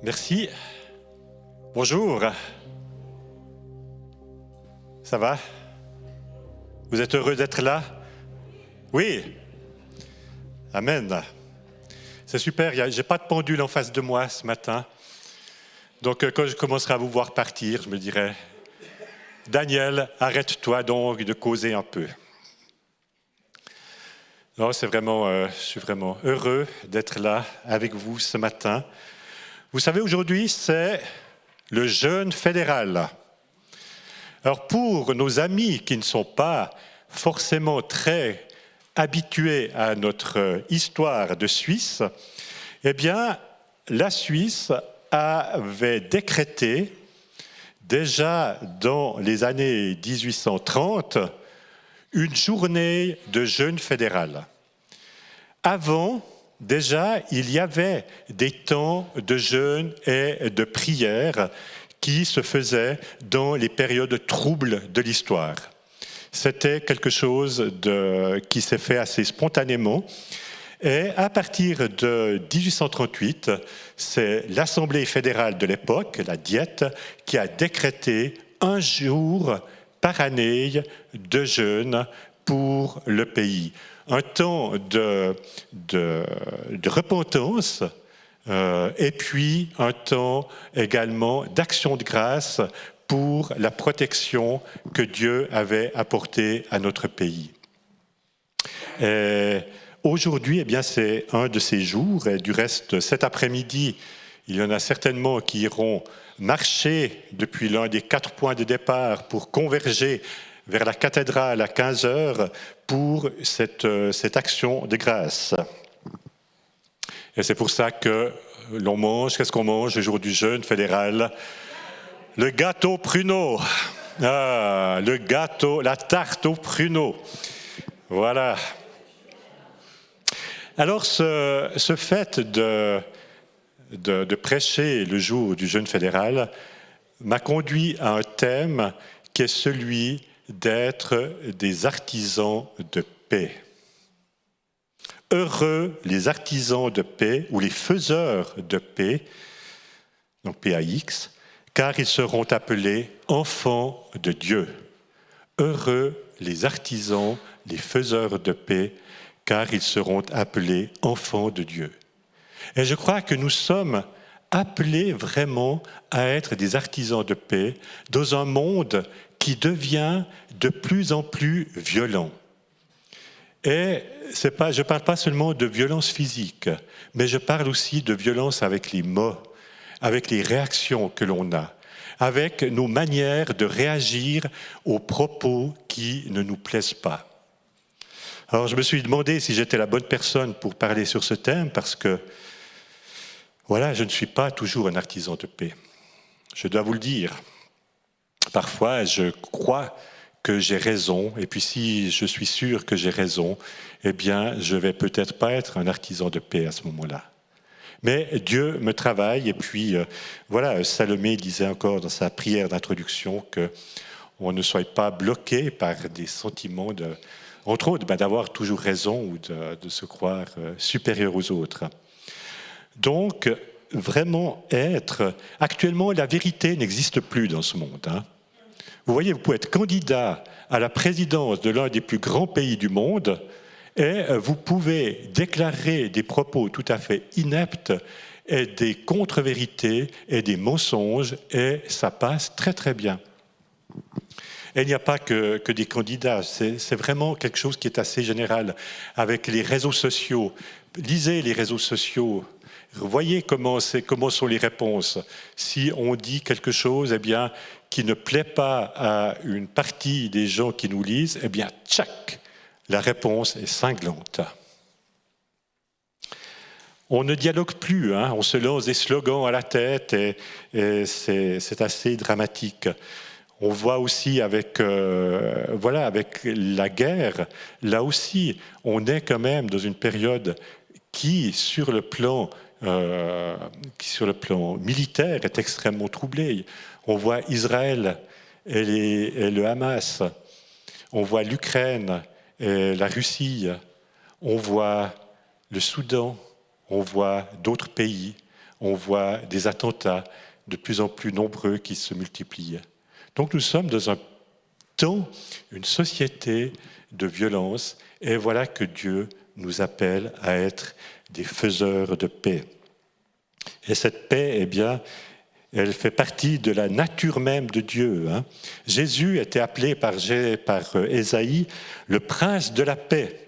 Merci. Bonjour. Ça va? Vous êtes heureux d'être là? Oui. Amen. C'est super, j'ai pas de pendule en face de moi ce matin. Donc quand je commencerai à vous voir partir, je me dirai, Daniel, arrête-toi donc de causer un peu. Non, c'est vraiment, je suis vraiment heureux d'être là avec vous ce matin. Vous savez, aujourd'hui, c'est le jeûne fédéral. Alors pour nos amis qui ne sont pas forcément très habitués à notre histoire de Suisse, eh bien, la Suisse avait décrété, déjà dans les années 1830, une journée de jeûne fédéral. Avant, déjà, il y avait des temps de jeûne et de prière qui se faisaient dans les périodes troubles de l'histoire. C'était quelque chose qui s'est fait assez spontanément. Et à partir de 1838, c'est l'Assemblée fédérale de l'époque, la Diète, qui a décrété un jour par année de jeûne pour le pays. Un temps de repentance et puis un temps également d'action de grâce pour la protection que Dieu avait apportée à notre pays. Et aujourd'hui, eh bien, c'est un de ces jours, et du reste, cet après-midi, il y en a certainement qui iront marcher depuis l'un des 4 points de départ pour converger vers la cathédrale à 15 heures pour cette action de grâce. Et c'est pour ça que l'on mange, qu'est-ce qu'on mange le jour du jeûne fédéral? Le gâteau pruneau. Ah, le gâteau, la tarte aux pruneaux. Voilà. Alors, ce fait de prêcher le jour du jeûne fédéral m'a conduit à un thème qui est celui d'être des artisans de paix. Heureux les artisans de paix ou les faiseurs de paix, donc PAX, car ils seront appelés enfants de Dieu. Heureux les artisans, les faiseurs de paix, car ils seront appelés enfants de Dieu. Et je crois que nous sommes appelés vraiment à être des artisans de paix dans un monde qui devient de plus en plus violent. Et je ne parle pas seulement de violence physique, mais je parle aussi de violence avec les mots, avec les réactions que l'on a, avec nos manières de réagir aux propos qui ne nous plaisent pas. Alors je me suis demandé si j'étais la bonne personne pour parler sur ce thème, parce que voilà, je ne suis pas toujours un artisan de paix. Je dois vous le dire. Parfois, je crois que j'ai raison, et puis si je suis sûr que j'ai raison, eh bien, je vais peut-être pas être un artisan de paix à ce moment-là. Mais Dieu me travaille, et puis voilà, Salomé disait encore dans sa prière d'introduction qu'on ne soit pas bloqué par des sentiments entre autres, d'avoir toujours raison ou de se croire supérieur aux autres. Donc, vraiment actuellement, la vérité n'existe plus dans ce monde. Hein. Vous voyez, vous pouvez être candidat à la présidence de l'un des plus grands pays du monde et vous pouvez déclarer des propos tout à fait ineptes et des contre-vérités et des mensonges et ça passe très très bien. Et il n'y a pas que des candidats, c'est vraiment quelque chose qui est assez général avec les réseaux sociaux. Lisez les réseaux sociaux. Voyez comment sont les réponses. Si on dit quelque chose qui ne plaît pas à une partie des gens qui nous lisent, tchac, la réponse est cinglante. On ne dialogue plus, hein, on se lance des slogans à la tête et c'est assez dramatique. On voit aussi avec la guerre, là aussi, on est quand même dans une période qui, sur le plan militaire, est extrêmement troublée. On voit Israël et le Hamas, on voit l'Ukraine et la Russie, on voit le Soudan, on voit d'autres pays, on voit des attentats de plus en plus nombreux qui se multiplient. Donc nous sommes dans un temps, une société de violence, et voilà que Dieu nous appelle à être des faiseurs de paix. Et cette paix, eh bien, elle fait partie de la nature même de Dieu. Jésus était appelé par Ésaïe le prince de la paix.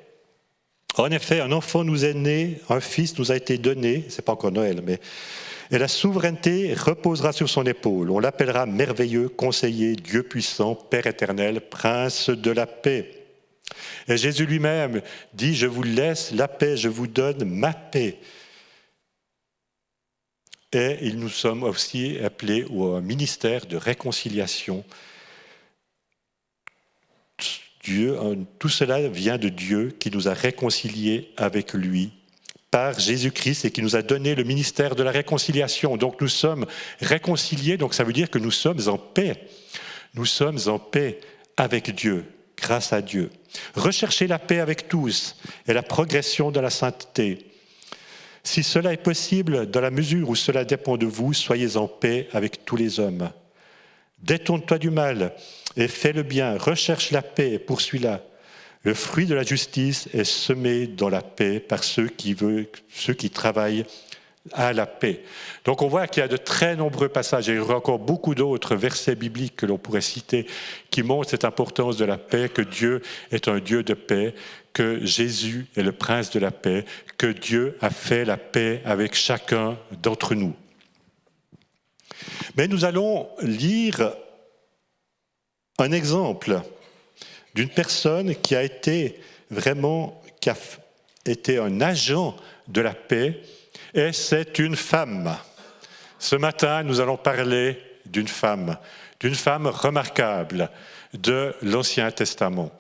En effet, un enfant nous est né, un fils nous a été donné, c'est pas encore Noël, mais et la souveraineté reposera sur son épaule. On l'appellera merveilleux, conseiller, Dieu puissant, Père éternel, prince de la paix. Et Jésus lui-même dit, je vous laisse la paix, je vous donne ma paix. Et nous sommes aussi appelés au ministère de réconciliation. Tout cela vient de Dieu qui nous a réconciliés avec lui par Jésus-Christ et qui nous a donné le ministère de la réconciliation. Donc nous sommes réconciliés, donc ça veut dire que nous sommes en paix. Nous sommes en paix avec Dieu, grâce à Dieu. Recherchez la paix avec tous et la progression de la sainteté. Si cela est possible, dans la mesure où cela dépend de vous, soyez en paix avec tous les hommes. Détourne-toi du mal et fais le bien, recherche la paix et poursuis-la. Le fruit de la justice est semé dans la paix par ceux qui travaillent à la paix. Donc on voit qu'il y a de très nombreux passages, et il y aura encore beaucoup d'autres versets bibliques que l'on pourrait citer, qui montrent cette importance de la paix, que Dieu est un Dieu de paix, que Jésus est le prince de la paix, que Dieu a fait la paix avec chacun d'entre nous. Mais nous allons lire un exemple d'une personne qui a été un agent de la paix, et c'est une femme. Ce matin, nous allons parler d'une femme remarquable de l'Ancien Testament.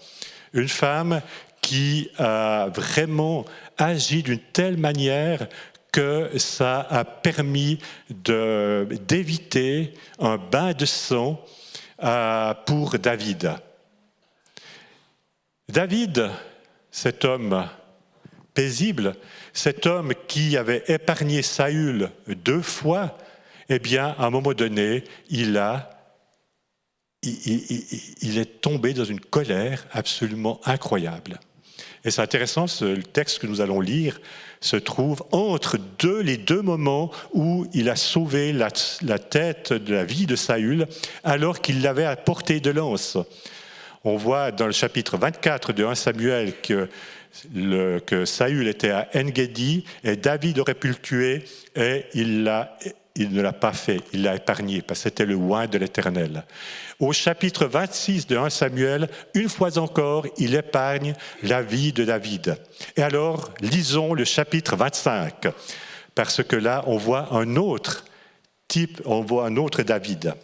Une femme qui a vraiment agi d'une telle manière que ça a permis d'éviter un bain de sang pour David. David, cet homme paisible, cet homme qui avait épargné Saül 2 fois, eh bien, à un moment donné, il est tombé dans une colère absolument incroyable. Et c'est intéressant, le texte que nous allons lire se trouve entre les deux moments où il a sauvé la tête de la vie de Saül, alors qu'il l'avait à portée de lance. On voit dans le chapitre 24 de 1 Samuel que Saül était à En-Gedi et David aurait pu le tuer et il ne l'a pas fait, il l'a épargné parce que c'était le oint de l'Éternel. Au chapitre 26 de 1 Samuel, une fois encore, il épargne la vie de David. Et alors, lisons le chapitre 25, parce que là, on voit un autre David.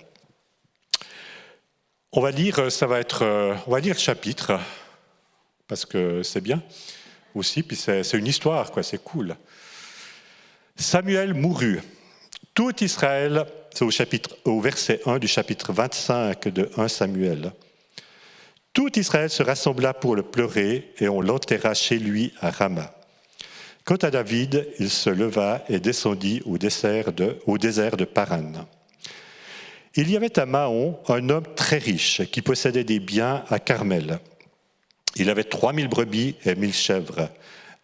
On va lire le chapitre, parce que c'est bien aussi, puis c'est une histoire, c'est cool. Samuel mourut. Tout Israël, c'est au verset 1 du chapitre 25 de 1 Samuel. Tout Israël se rassembla pour le pleurer et on l'enterra chez lui à Rama. Quant à David, il se leva et descendit au désert de Paran. Il y avait à Maon un homme très riche qui possédait des biens à Carmel. Il avait 3000 brebis et 1000 chèvres,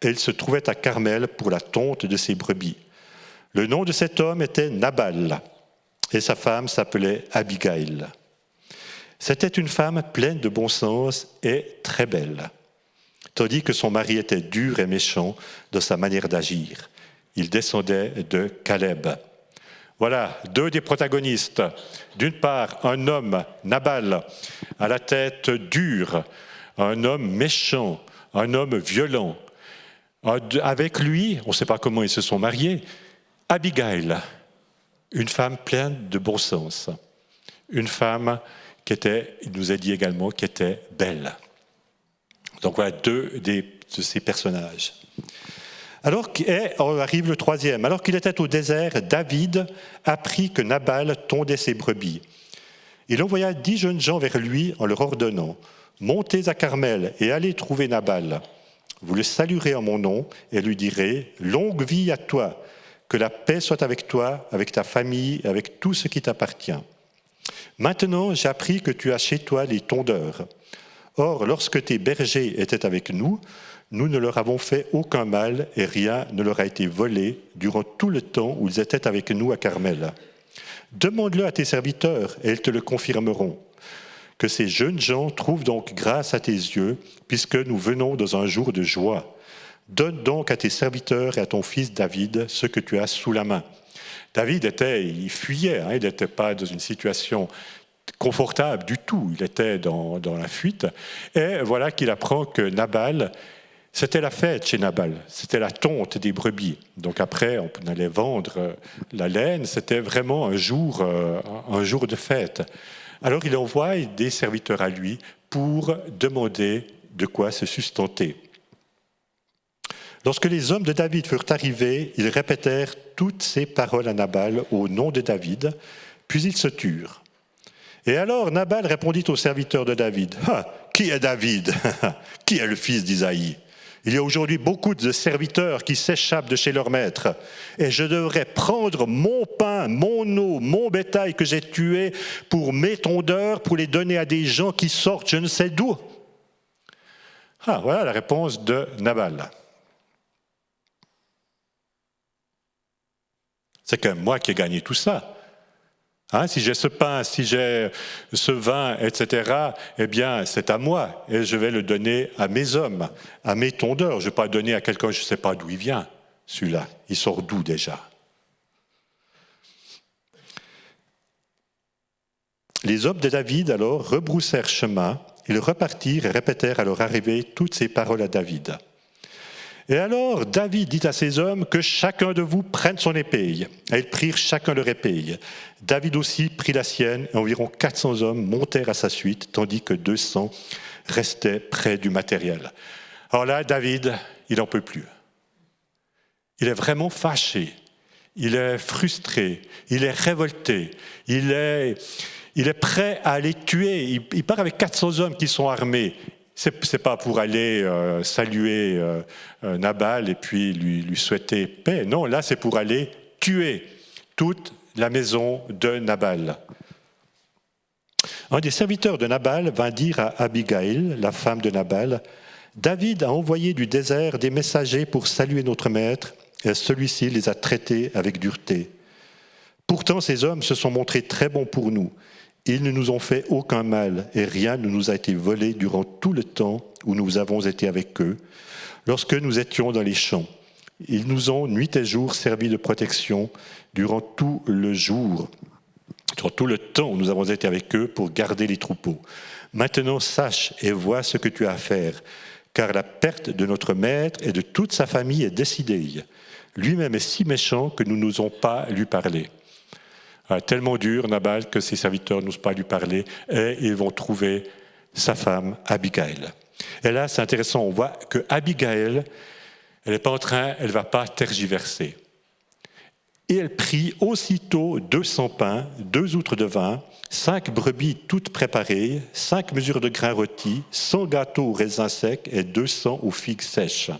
et il se trouvait à Carmel pour la tonte de ses brebis. Le nom de cet homme était Nabal, et sa femme s'appelait Abigail. C'était une femme pleine de bon sens et très belle, tandis que son mari était dur et méchant dans sa manière d'agir. Il descendait de Caleb. Voilà, 2 des protagonistes. D'une part, un homme, Nabal, à la tête dure, un homme méchant, un homme violent. Avec lui, on ne sait pas comment ils se sont mariés, Abigail, une femme pleine de bon sens, une femme qui était, il nous a dit également, qui était belle. Donc voilà 2 de ces personnages. Arrive le 3e. Alors qu'il était au désert, David apprit que Nabal tondait ses brebis. Il envoya 10 jeunes gens vers lui en leur ordonnant « Montez à Carmel et allez trouver Nabal. Vous le saluerez en mon nom et lui direz « Longue vie à toi ». Que la paix soit avec toi, avec ta famille, avec tout ce qui t'appartient. Maintenant, j'ai appris que tu as chez toi les tondeurs. Or, lorsque tes bergers étaient avec nous, nous ne leur avons fait aucun mal et rien ne leur a été volé durant tout le temps où ils étaient avec nous à Carmel. Demande-le à tes serviteurs et ils te le confirmeront. Que ces jeunes gens trouvent donc grâce à tes yeux, puisque nous venons dans un jour de joie. Donne donc à tes serviteurs et à ton fils David ce que tu as sous la main. David il fuyait, il n'était pas dans une situation confortable du tout, il était dans la fuite. Et voilà qu'il apprend que Nabal, c'était la fête chez Nabal, c'était la tonte des brebis. Donc après, on allait vendre la laine, c'était vraiment un jour de fête. Alors il envoie des serviteurs à lui pour demander de quoi se sustenter. Lorsque les hommes de David furent arrivés, ils répétèrent toutes ces paroles à Nabal au nom de David, puis ils se turent. Et alors Nabal répondit aux serviteurs de David, « Qui est David ? Qui est le fils d'Isaïe ? Il y a aujourd'hui beaucoup de serviteurs qui s'échappent de chez leur maître, et je devrais prendre mon pain, mon eau, mon bétail que j'ai tué pour mes tondeurs, pour les donner à des gens qui sortent je ne sais d'où. » Voilà la réponse de Nabal. C'est quand même moi qui ai gagné tout ça. Si j'ai ce pain, si j'ai ce vin, etc., eh bien, c'est à moi et je vais le donner à mes hommes, à mes tondeurs. Je ne vais pas le donner à quelqu'un, je ne sais pas d'où il vient, celui-là. Il sort d'où déjà ? Les hommes de David, alors, rebroussèrent chemin, ils repartirent et répétèrent à leur arrivée toutes ces paroles à David. Et alors David dit à ses hommes que chacun de vous prenne son épée. Et ils prirent chacun leur épée. David aussi prit la sienne, et environ 400 hommes montèrent à sa suite, tandis que 200 restaient près du matériel. Alors là, David, il n'en peut plus. Il est vraiment fâché, il est frustré, il est révolté, il est prêt à les tuer. Il part avec 400 hommes qui sont armés. C'est pas pour aller saluer Nabal et puis lui souhaiter paix. Non, là, c'est pour aller tuer toute la maison de Nabal. Un des serviteurs de Nabal vint dire à Abigail, la femme de Nabal, « David a envoyé du désert des messagers pour saluer notre maître, et celui-ci les a traités avec dureté. Pourtant, ces hommes se sont montrés très bons pour nous. Ils ne nous ont fait aucun mal et rien ne nous a été volé durant tout le temps où nous avons été avec eux, lorsque nous étions dans les champs. Ils nous ont nuit et jour servi de protection durant tout le jour, durant tout le temps où nous avons été avec eux pour garder les troupeaux. Maintenant, sache et vois ce que tu as à faire, car la perte de notre maître et de toute sa famille est décidée. Lui-même est si méchant que nous n'osons pas lui parler. » Tellement dur, Nabal, que ses serviteurs n'osent pas lui parler et ils vont trouver sa femme, Abigail. Et là, c'est intéressant, on voit que Abigail, elle ne va pas tergiverser. Et elle prit aussitôt 200 pains, 2 outres de vin, 5 brebis toutes préparées, 5 mesures de grains rôtis, 100 gâteaux aux raisins secs et 200 aux figues sèches.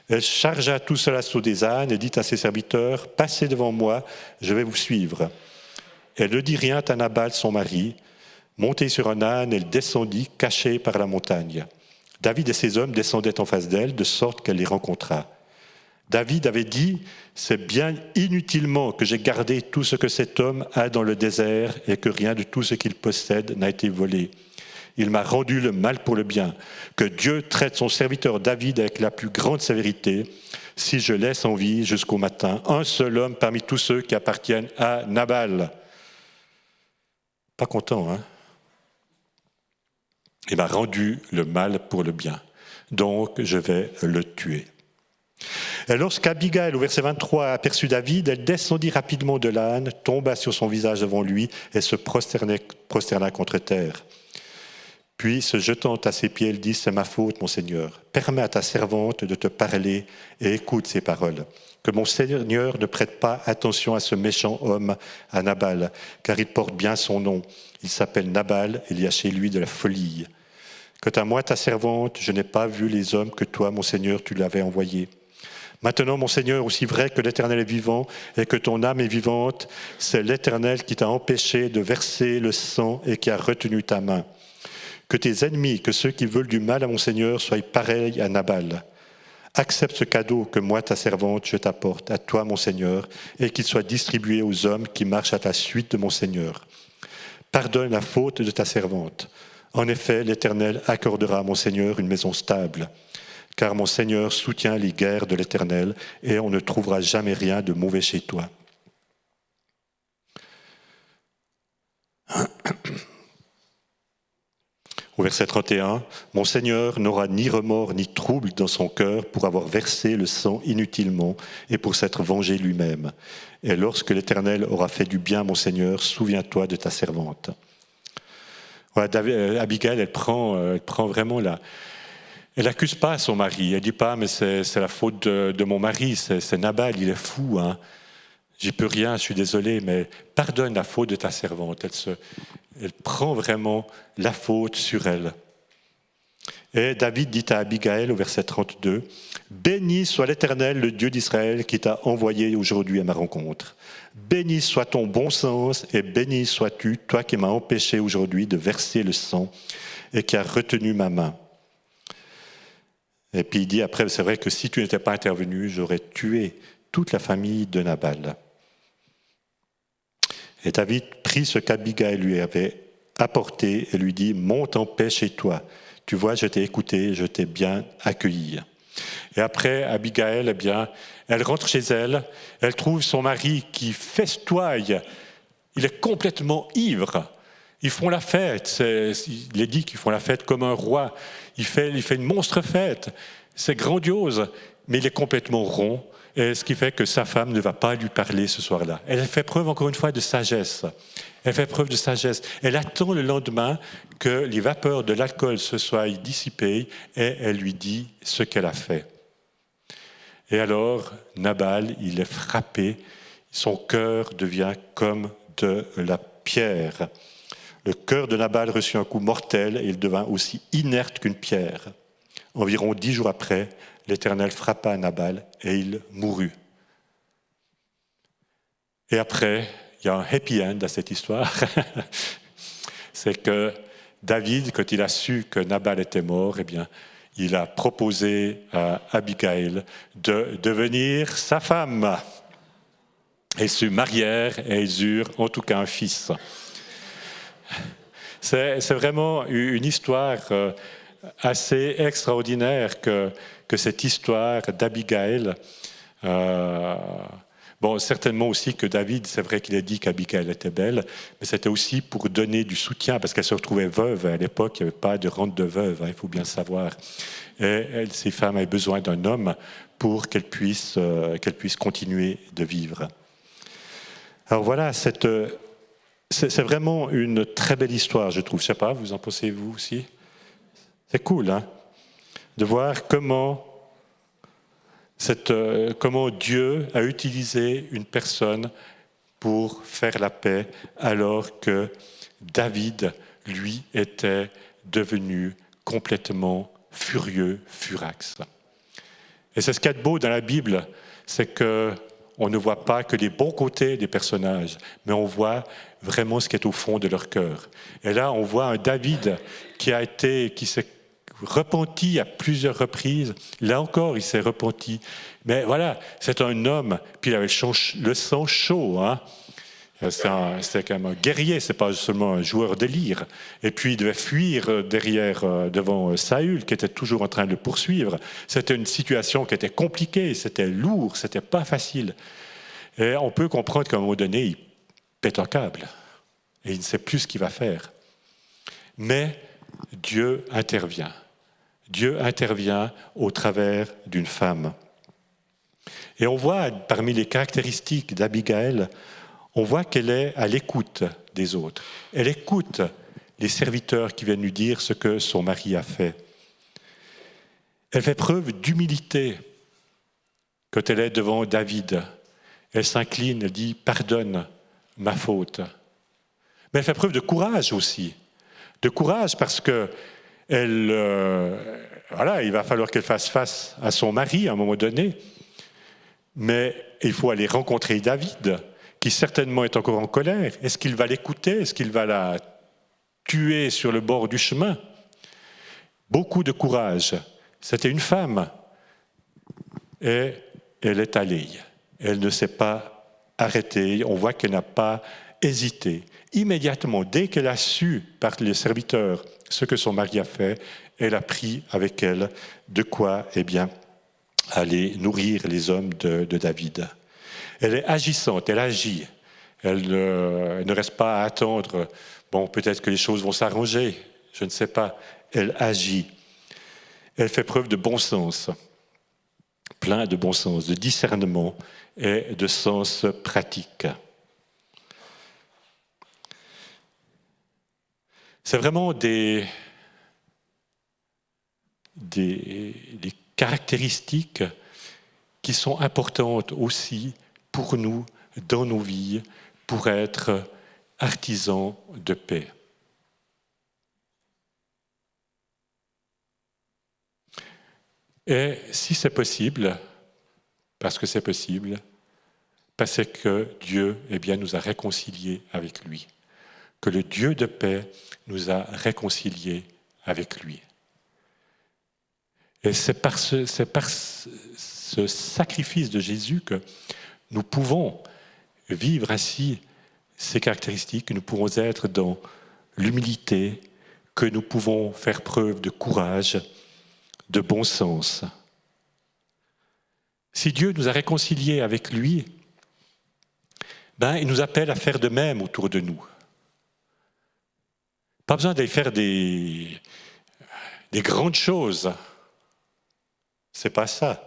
Elle chargea tout cela sur des ânes et dit à ses serviteurs, « Passez devant moi, je vais vous suivre. » Elle ne dit rien à Nabal, son mari. Montée sur un âne, elle descendit, cachée par la montagne. David et ses hommes descendaient en face d'elle, de sorte qu'elle les rencontra. David avait dit, « C'est bien inutilement que j'ai gardé tout ce que cet homme a dans le désert et que rien de tout ce qu'il possède n'a été volé. Il m'a rendu le mal pour le bien. Que Dieu traite son serviteur David avec la plus grande sévérité, si je laisse en vie jusqu'au matin un seul homme parmi tous ceux qui appartiennent à Nabal. » Pas content, hein ? Il m'a rendu le mal pour le bien. Donc, je vais le tuer. Et lorsqu'Abigail, au verset 23, aperçut David, elle descendit rapidement de l'âne, tomba sur son visage devant lui et se prosterna contre terre. Puis, se jetant à ses pieds, elle dit, « C'est ma faute, mon Seigneur. Permets à ta servante de te parler et écoute ces paroles. Que mon Seigneur ne prête pas attention à ce méchant homme, à Nabal, car il porte bien son nom. Il s'appelle Nabal, il y a chez lui de la folie. Quant à moi, ta servante, je n'ai pas vu les hommes que toi, mon Seigneur, tu l'avais envoyés. Maintenant, mon Seigneur, aussi vrai que l'Éternel est vivant et que ton âme est vivante, c'est l'Éternel qui t'a empêché de verser le sang et qui a retenu ta main. Que tes ennemis, que ceux qui veulent du mal à mon Seigneur, soient pareils à Nabal. Accepte ce cadeau que moi, ta servante, je t'apporte, à toi, mon Seigneur, et qu'il soit distribué aux hommes qui marchent à la suite de mon Seigneur. Pardonne la faute de ta servante. En effet, l'Éternel accordera à mon Seigneur une maison stable, car mon Seigneur soutient les guerres de l'Éternel, et on ne trouvera jamais rien de mauvais chez toi. Au verset 31, « Mon Seigneur n'aura ni remords ni trouble dans son cœur pour avoir versé le sang inutilement et pour s'être vengé lui-même. Et lorsque l'Éternel aura fait du bien, mon Seigneur, souviens-toi de ta servante. » Voilà, Abigail, elle prend vraiment la... Elle n'accuse pas son mari, elle ne dit pas « mais c'est la faute de mon mari, c'est Nabal, il est fou, hein. J'y peux rien, je suis désolé, mais pardonne la faute de ta servante. » Elle prend vraiment la faute sur elle. Et David dit à Abigail au verset 32, « Béni soit l'Éternel, le Dieu d'Israël, qui t'a envoyé aujourd'hui à ma rencontre. Béni soit ton bon sens et béni sois-tu, toi qui m'as empêché aujourd'hui de verser le sang et qui as retenu ma main. » Et puis il dit après, c'est vrai que si tu n'étais pas intervenu, j'aurais tué toute la famille de Nabal. Et David prit ce qu'Abigail lui avait apporté et lui dit « Monte en paix chez toi. Tu vois, je t'ai écouté, je t'ai bien accueilli. » Et après, Abigail, eh bien, elle rentre chez elle, elle trouve son mari qui festoie, il est complètement ivre. Ils font la fête, il est dit qu'ils font la fête comme un roi. Il fait une monstre fête, c'est grandiose, mais il est complètement rond. Et ce qui fait que sa femme ne va pas lui parler ce soir-là. Elle fait preuve, encore une fois, de sagesse. Elle fait preuve de sagesse. Elle attend le lendemain que les vapeurs de l'alcool se soient dissipées et elle lui dit ce qu'elle a fait. Et alors, Nabal, il est frappé. Son cœur devient comme de la pierre. Le cœur de Nabal reçut un coup mortel et il devint aussi inerte qu'une pierre. Environ 10 jours après, l'Éternel frappa Nabal et il mourut. Et après, il y a un happy end à cette histoire. C'est que David, quand il a su que Nabal était mort, eh bien, il a proposé à Abigail de devenir sa femme. Ils se marièrent et ils eurent en tout cas un fils. C'est vraiment une histoire assez extraordinaire que cette histoire d'Abigail. Bon, certainement aussi que David, c'est vrai qu'il a dit qu'Abigail était belle, mais c'était aussi pour donner du soutien, parce qu'elle se retrouvait veuve. À l'époque, il n'y avait pas de rente de veuve, hein, il faut bien le savoir. Et ces femmes avaient besoin d'un homme pour qu'elles puissent continuer de vivre. Alors voilà, c'est vraiment une très belle histoire, je trouve. Je ne sais pas, vous en pensez vous aussi? C'est cool, hein, de voir comment Dieu a utilisé une personne pour faire la paix, alors que David, lui, était devenu complètement furieux, furax. Et c'est ce qu'il y a de beau dans la Bible, c'est qu'on ne voit pas que les bons côtés des personnages, mais on voit vraiment ce qui est au fond de leur cœur. Et là, on voit un David qui s'est repenti à plusieurs reprises. Là encore, il s'est repenti. Mais voilà, c'est un homme, puis il avait le sang chaud. Hein. C'était quand même un guerrier, c'est pas seulement un joueur de lyre. Et puis il devait fuir devant Saül, qui était toujours en train de le poursuivre. C'était une situation qui était compliquée, c'était lourd, c'était pas facile. Et on peut comprendre qu'à un moment donné, il pète un câble. Et il ne sait plus ce qu'il va faire. Mais Dieu intervient. Dieu intervient au travers d'une femme. Et on voit, parmi les caractéristiques d'Abigail, on voit qu'elle est à l'écoute des autres. Elle écoute les serviteurs qui viennent lui dire ce que son mari a fait. Elle fait preuve d'humilité quand elle est devant David. Elle s'incline, elle dit « Pardonne ma faute ». Mais elle fait preuve de courage aussi. De courage parce que il va falloir qu'elle fasse face à son mari à un moment donné. Mais il faut aller rencontrer David, qui certainement est encore en colère. Est-ce qu'il va l'écouter? Est-ce qu'il va la tuer sur le bord du chemin? Beaucoup de courage. C'était une femme. Et elle est allée. Elle ne s'est pas arrêtée. On voit qu'elle n'a pas hésité. Immédiatement, dès qu'elle a su par les serviteurs ce que son mari a fait, elle a pris avec elle de quoi, aller nourrir les hommes de David. Elle est agissante, elle agit. Elle ne reste pas à attendre. Bon, peut-être que les choses vont s'arranger, je ne sais pas. Elle agit. Elle fait preuve de bon sens, plein de bon sens, de discernement et de sens pratique. C'est vraiment des caractéristiques qui sont importantes aussi pour nous, dans nos vies, pour être artisans de paix. Et si c'est possible, parce que c'est possible, parce que Dieu nous a réconciliés avec lui, que le Dieu de paix nous a réconciliés avec lui. Et c'est par ce sacrifice de Jésus que nous pouvons vivre ainsi ces caractéristiques, que nous pouvons être dans l'humilité, que nous pouvons faire preuve de courage, de bon sens. Si Dieu nous a réconciliés avec lui, il nous appelle à faire de même autour de nous. Pas besoin d'aller faire des grandes choses. C'est pas ça.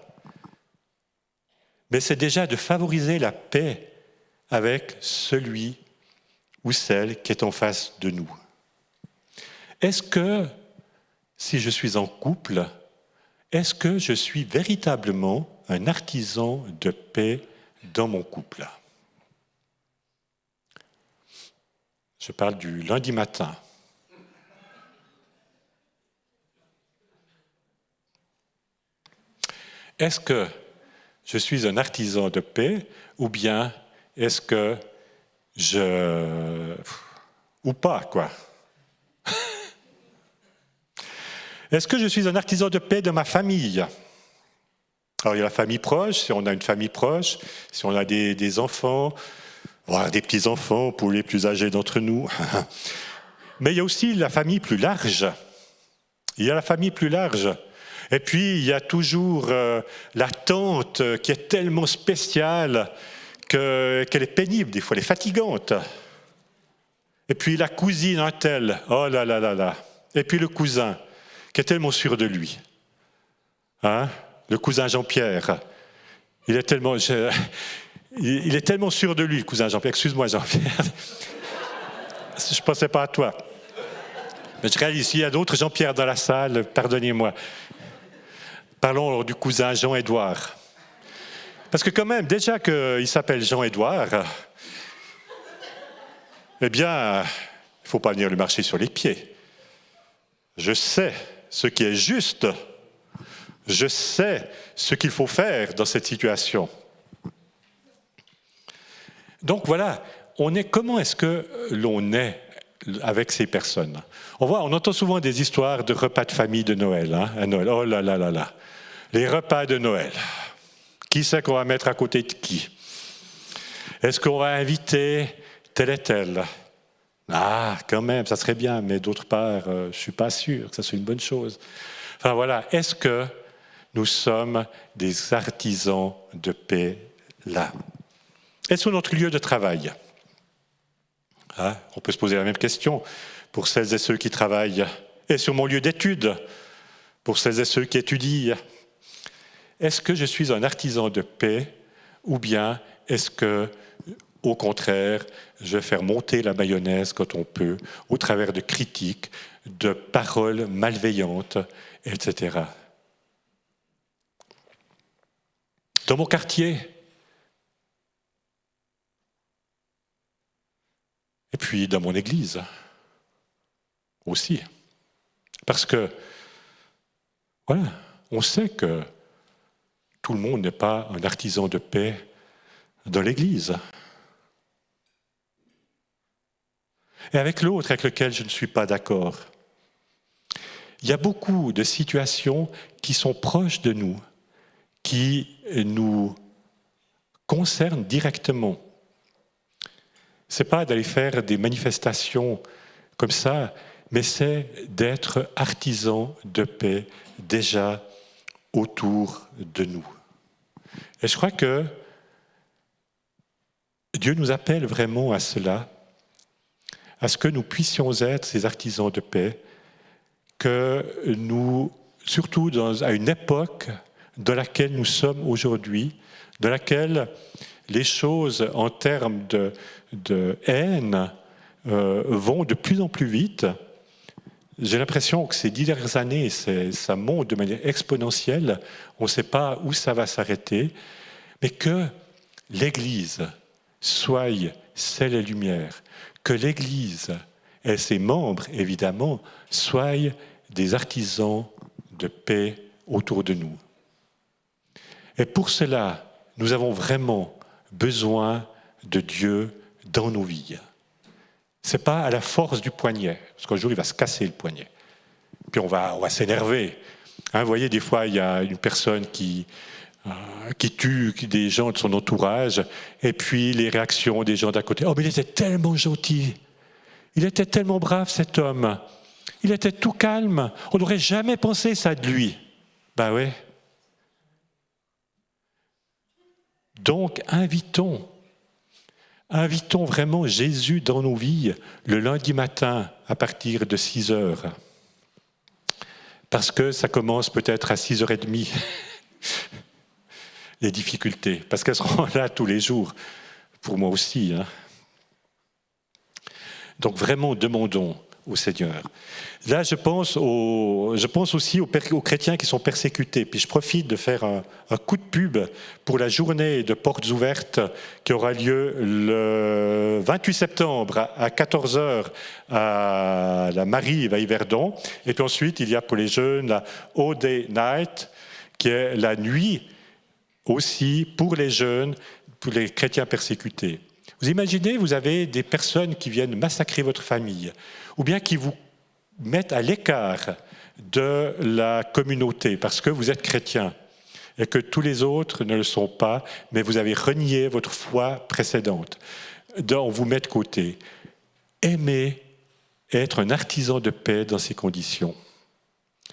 Mais c'est déjà de favoriser la paix avec celui ou celle qui est en face de nous. Est-ce que, si je suis en couple, est-ce que je suis véritablement un artisan de paix dans mon couple? Je parle du lundi matin. Est-ce que je suis un artisan de paix ou bien est-ce que ou pas, quoi? Est-ce que je suis un artisan de paix de ma famille? Alors, il y a la famille proche, si on a une famille proche, si on a des enfants, voire des petits-enfants pour les plus âgés d'entre nous. Mais il y a aussi la famille plus large. Il y a la famille plus large. Et puis, il y a toujours la tante qui est tellement spéciale qu'elle est pénible, des fois, elle est fatigante. Et puis, la cousine un tel, oh là là là là. Et puis, le cousin, qui est tellement sûr de lui. Hein? Le cousin Jean-Pierre. Il est tellement sûr de lui, le cousin Jean-Pierre. Excuse-moi, Jean-Pierre. Je ne pensais pas à toi. Mais je réalise, il y a d'autres Jean-Pierre dans la salle, pardonnez-moi. Parlons alors du cousin Jean-Édouard. Parce que quand même, déjà qu'il s'appelle Jean-Édouard, il ne faut pas venir lui marcher sur les pieds. Je sais ce qui est juste. Je sais ce qu'il faut faire dans cette situation. Donc voilà, comment est-ce que l'on est avec ces personnes? On entend souvent des histoires de repas de famille de Noël. À Noël. Oh là là là là. Les repas de Noël. Qui c'est qu'on va mettre à côté de qui? Est-ce qu'on va inviter tel et tel? Ah, quand même, ça serait bien, mais d'autre part, je ne suis pas sûr que ça soit une bonne chose. Enfin voilà, est-ce que nous sommes des artisans de paix là? Et sur notre lieu de travail, on peut se poser la même question pour celles et ceux qui travaillent. Et sur mon lieu d'étude, pour celles et ceux qui étudient. Est-ce que je suis un artisan de paix ou bien est-ce que, au contraire, je vais faire monter la mayonnaise quand on peut, au travers de critiques, de paroles malveillantes, etc. Dans mon quartier, et puis dans mon église aussi. Parce que, voilà, on sait que tout le monde n'est pas un artisan de paix dans l'Église. Et avec l'autre avec lequel je ne suis pas d'accord. Il y a beaucoup de situations qui sont proches de nous, qui nous concernent directement. Ce n'est pas d'aller faire des manifestations comme ça, mais c'est d'être artisan de paix déjà autour de nous. Et je crois que Dieu nous appelle vraiment à cela, à ce que nous puissions être ces artisans de paix, que nous, surtout à une époque dans laquelle nous sommes aujourd'hui, dans laquelle les choses en termes de haine vont de plus en plus vite. J'ai l'impression que ces 10 dernières années, ça monte de manière exponentielle. On ne sait pas où ça va s'arrêter, mais que l'Église soit sel et lumière, que l'Église et ses membres, évidemment, soient des artisans de paix autour de nous. Et pour cela, nous avons vraiment besoin de Dieu dans nos vies. Ce n'est pas à la force du poignet, parce qu'un jour il va se casser le poignet. Puis on va s'énerver. Vous voyez, des fois il y a une personne qui tue des gens de son entourage, et puis les réactions des gens d'à côté. Oh, mais il était tellement gentil, il était tellement brave cet homme, il était tout calme, on n'aurait jamais pensé ça de lui. Ben oui. Donc invitons vraiment Jésus dans nos vies le lundi matin à partir de 6 heures. Parce que ça commence peut-être à 6h30, les difficultés, parce qu'elles seront là tous les jours, pour moi aussi. Donc vraiment, demandons au Seigneur. Là, je pense aussi aux chrétiens qui sont persécutés. Puis je profite de faire un coup de pub pour la journée de portes ouvertes qui aura lieu le 28 septembre à 14h à la Marie-Vailly-Verdon. Et puis ensuite, il y a pour les jeunes la All Day Night, qui est la nuit aussi pour les jeunes, pour les chrétiens persécutés. Vous imaginez, vous avez des personnes qui viennent massacrer votre famille, ou bien qui vous mettent à l'écart de la communauté parce que vous êtes chrétien et que tous les autres ne le sont pas, mais vous avez renié votre foi précédente. On vous met de côté. Aimez être un artisan de paix dans ces conditions.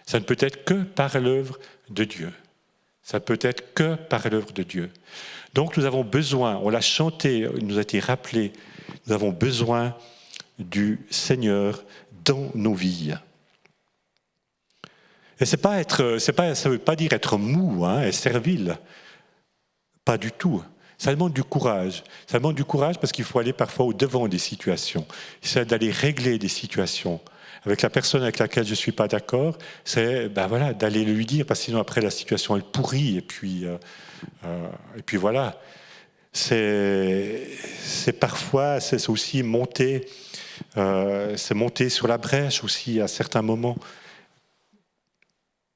Ça ne peut être que par l'œuvre de Dieu. Ça ne peut être que par l'œuvre de Dieu. Donc nous avons besoin, on l'a chanté, il nous a été rappelé, nous avons besoin du Seigneur dans nos vies. Et ça ne veut pas dire être mou et servile, pas du tout. Ça demande du courage. Ça demande du courage parce qu'il faut aller parfois au-devant des situations. C'est d'aller régler des situations. Avec la personne avec laquelle je ne suis pas d'accord, c'est d'aller lui dire, parce que sinon après la situation elle pourrit, et puis voilà. C'est parfois, c'est aussi monter sur la brèche aussi à certains moments.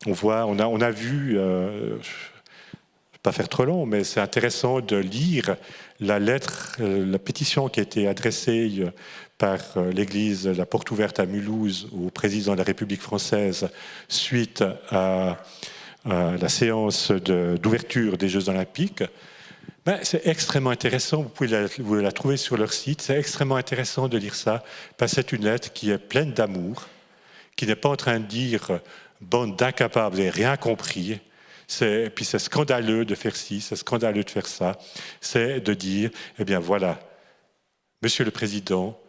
On a vu, je ne vais pas faire trop long, mais c'est intéressant de lire la lettre, la pétition qui a été adressée par l'Église La Porte Ouverte à Mulhouse au président de la République française suite à la séance d'ouverture des Jeux Olympiques. C'est extrêmement intéressant, vous pouvez la trouver sur leur site, c'est extrêmement intéressant de lire ça, parce que c'est une lettre qui est pleine d'amour, qui n'est pas en train de dire « bande d'incapables, vous n'avez rien compris », puis c'est scandaleux de faire ci, c'est scandaleux de faire ça, c'est de dire « eh bien voilà, Monsieur le Président,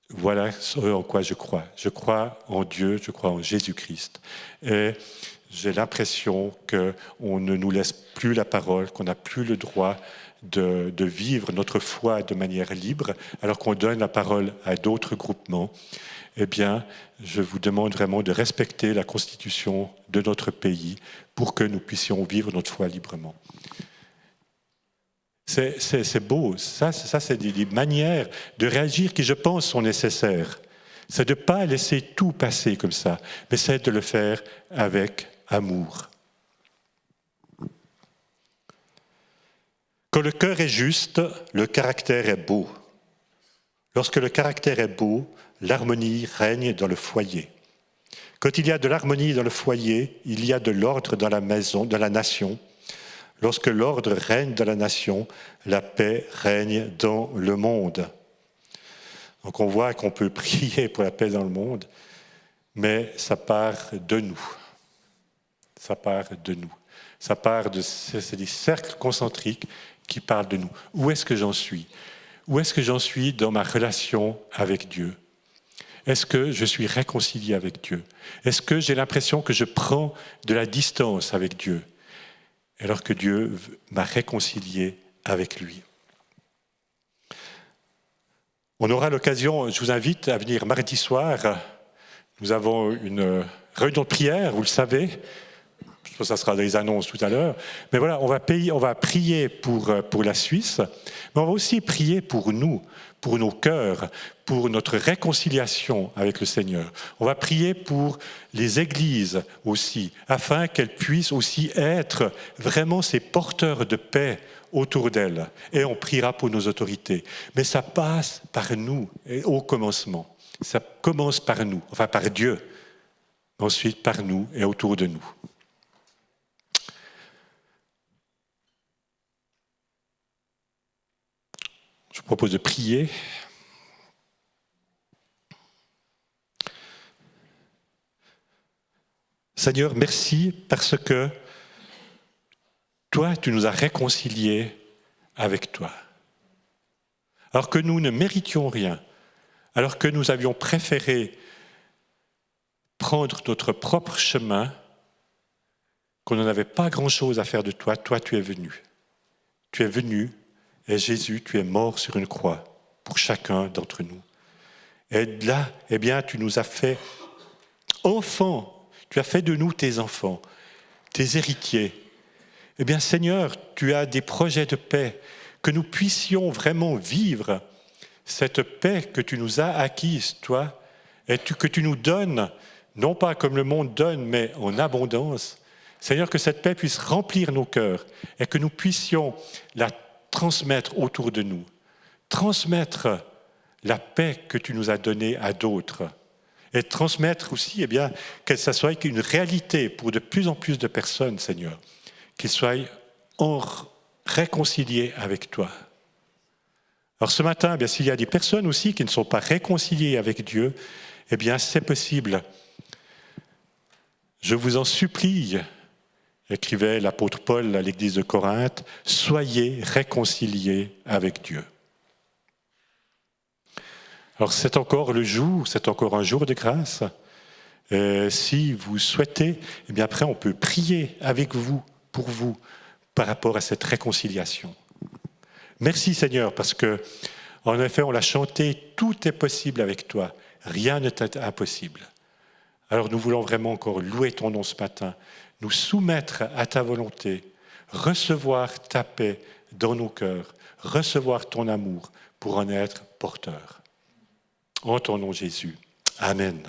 voilà en quoi je crois. Je crois en Dieu, je crois en Jésus-Christ. » Et j'ai l'impression qu'on ne nous laisse plus la parole, qu'on n'a plus le droit de vivre notre foi de manière libre, alors qu'on donne la parole à d'autres groupements. Eh bien, je vous demande vraiment de respecter la Constitution de notre pays pour que nous puissions vivre notre foi librement. C'est beau, ça c'est des manières de réagir qui, je pense, sont nécessaires. C'est de ne pas laisser tout passer comme ça, mais c'est de le faire avec amour. Quand le cœur est juste, le caractère est beau. Lorsque le caractère est beau, l'harmonie règne dans le foyer. Quand il y a de l'harmonie dans le foyer, il y a de l'ordre dans la maison, dans la nation. Lorsque l'ordre règne dans la nation, la paix règne dans le monde. Donc on voit qu'on peut prier pour la paix dans le monde, mais ça part de nous. Ça part de nous. Ça part c'est des cercles concentriques qui parlent de nous. Où est-ce que j'en suis ? Où est-ce que j'en suis dans ma relation avec Dieu ? Est-ce que je suis réconcilié avec Dieu ? Est-ce que j'ai l'impression que je prends de la distance avec Dieu, alors que Dieu m'a réconcilié avec lui ? On aura l'occasion, je vous invite à venir mardi soir. Nous avons une réunion de prière, vous le savez. Je pense que ça sera dans les annonces tout à l'heure. Mais voilà, on va prier pour la Suisse, mais on va aussi prier pour nous, pour nos cœurs, pour notre réconciliation avec le Seigneur. On va prier pour les églises aussi, afin qu'elles puissent aussi être vraiment ces porteurs de paix autour d'elles. Et on priera pour nos autorités. Mais ça passe par nous, au commencement. Ça commence par nous, enfin par Dieu, ensuite par nous et autour de nous. Je vous propose de prier. Seigneur, merci parce que toi, tu nous as réconciliés avec toi. Alors que nous ne méritions rien, alors que nous avions préféré prendre notre propre chemin, qu'on n'en avait pas grand-chose à faire de toi, toi tu es venu. Tu es venu et Jésus, tu es mort sur une croix pour chacun d'entre nous. Et là, eh bien, tu nous as fait enfants, tu as fait de nous tes enfants, tes héritiers. Eh bien, Seigneur, tu as des projets de paix, que nous puissions vraiment vivre cette paix que tu nous as acquise, toi, et que tu nous donnes, non pas comme le monde donne, mais en abondance. Seigneur, que cette paix puisse remplir nos cœurs et que nous puissions la transmettre autour de nous, transmettre la paix que tu nous as donnée à d'autres et transmettre aussi, eh bien, que ça soit une réalité pour de plus en plus de personnes, Seigneur, qu'ils soient réconciliés avec toi. Alors ce matin, eh bien, s'il y a des personnes aussi qui ne sont pas réconciliées avec Dieu, eh bien, c'est possible. Je vous en supplie, écrivait l'apôtre Paul à l'église de Corinthe, soyez réconciliés avec Dieu. Alors c'est encore le jour, c'est encore un jour de grâce. Si vous souhaitez, eh bien après on peut prier avec vous, pour vous, par rapport à cette réconciliation. Merci Seigneur, parce que, en effet, on l'a chanté, tout est possible avec toi, rien n'est impossible. Alors nous voulons vraiment encore louer ton nom ce matin, nous soumettre à ta volonté, recevoir ta paix dans nos cœurs, recevoir ton amour pour en être porteur. En ton nom Jésus. Amen.